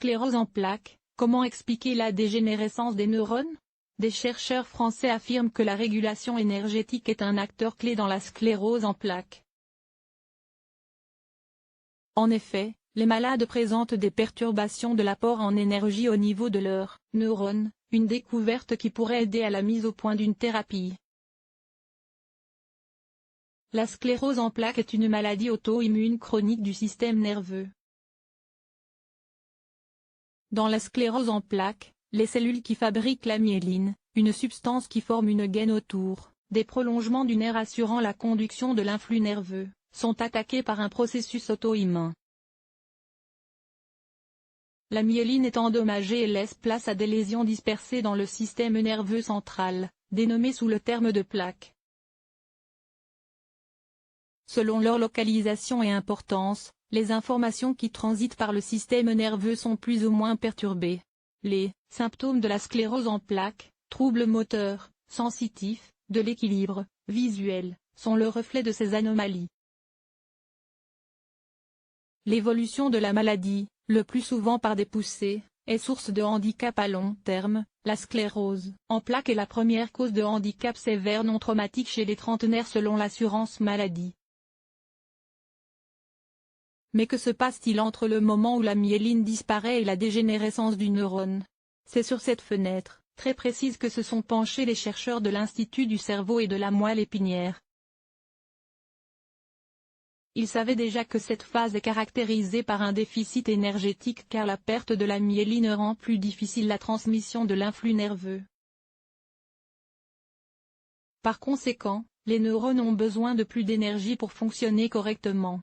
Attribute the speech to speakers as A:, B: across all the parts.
A: sclérose en plaques, comment expliquer la dégénérescence des neurones? Des chercheurs français affirment que la régulation énergétique est un acteur clé dans la sclérose en plaques. En effet, les malades présentent des perturbations de l'apport en énergie au niveau de leurs neurones, une découverte qui pourrait aider à la mise au point d'une thérapie. La sclérose en plaques est une maladie auto-immune chronique du système nerveux. Dans la sclérose en plaques, les cellules qui fabriquent la myéline, une substance qui forme une gaine autour des prolongements du nerf assurant la conduction de l'influx nerveux, sont attaquées par un processus auto-immun. La myéline est endommagée et laisse place à des lésions dispersées dans le système nerveux central, dénommées sous le terme de plaques. Selon leur localisation et importance, les informations qui transitent par le système nerveux sont plus ou moins perturbées. Les symptômes de la sclérose en plaques, troubles moteurs, sensitifs, de l'équilibre visuel, sont le reflet de ces anomalies. L'évolution de la maladie, le plus souvent par des poussées, est source de handicap à long terme. La sclérose en plaques est la première cause de handicap sévère non traumatique chez les trentenaires selon l'assurance maladie. Mais que se passe-t-il entre le moment où la myéline disparaît et la dégénérescence du neurone? C'est sur cette fenêtre très précise que se sont penchés les chercheurs de l'Institut du cerveau et de la moelle épinière. Ils savaient déjà que cette phase est caractérisée par un déficit énergétique car la perte de la myéline rend plus difficile la transmission de l'influx nerveux. Par conséquent, les neurones ont besoin de plus d'énergie pour fonctionner correctement.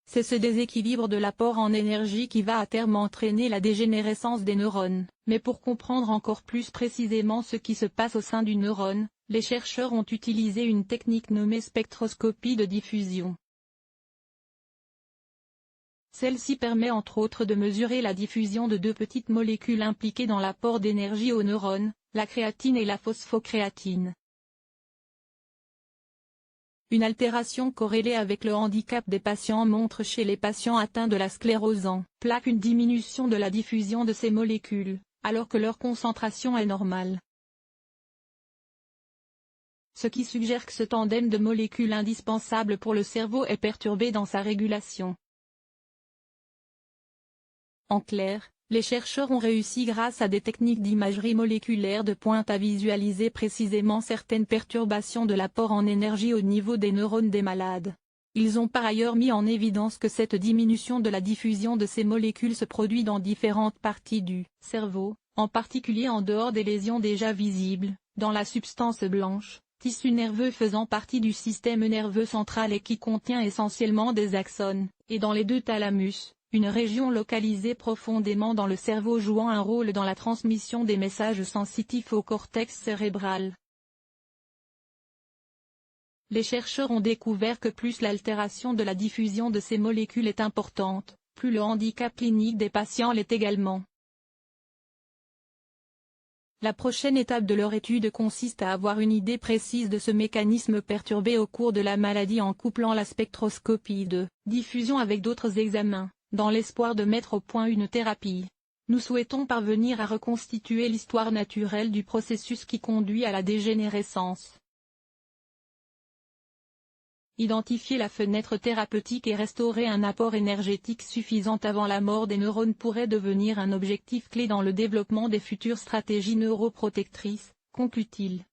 A: C'est ce déséquilibre de l'apport en énergie qui va à terme entraîner la dégénérescence des neurones. Mais pour comprendre encore plus précisément ce qui se passe au sein du neurone, les chercheurs ont utilisé une technique nommée spectroscopie de diffusion. Celle-ci permet entre autres de mesurer la diffusion de deux petites molécules impliquées dans l'apport d'énergie aux neurones, la créatine et la phosphocréatine. Une altération corrélée avec le handicap des patients montre chez les patients atteints de la sclérose en plaques une diminution de la diffusion de ces molécules, alors que leur concentration est normale. Ce qui suggère que ce tandem de molécules indispensables pour le cerveau est perturbé dans sa régulation. En clair, les chercheurs ont réussi grâce à des techniques d'imagerie moléculaire de pointe à visualiser précisément certaines perturbations de l'apport en énergie au niveau des neurones des malades. Ils ont par ailleurs mis en évidence que cette diminution de la diffusion de ces molécules se produit dans différentes parties du cerveau, en particulier en dehors des lésions déjà visibles, dans la substance blanche, tissu nerveux faisant partie du système nerveux central et qui contient essentiellement des axones, et dans les deux thalamus, une région localisée profondément dans le cerveau jouant un rôle dans la transmission des messages sensitifs au cortex cérébral. Les chercheurs ont découvert que plus l'altération de la diffusion de ces molécules est importante, plus le handicap clinique des patients l'est également. La prochaine étape de leur étude consiste à avoir une idée précise de ce mécanisme perturbé au cours de la maladie en couplant la spectroscopie de diffusion avec d'autres examens, dans l'espoir de mettre au point une thérapie. Nous souhaitons parvenir à reconstituer l'histoire naturelle du processus qui conduit à la dégénérescence. Identifier la fenêtre thérapeutique et restaurer un apport énergétique suffisant avant la mort des neurones pourrait devenir un objectif clé dans le développement des futures stratégies neuroprotectrices, conclut-il.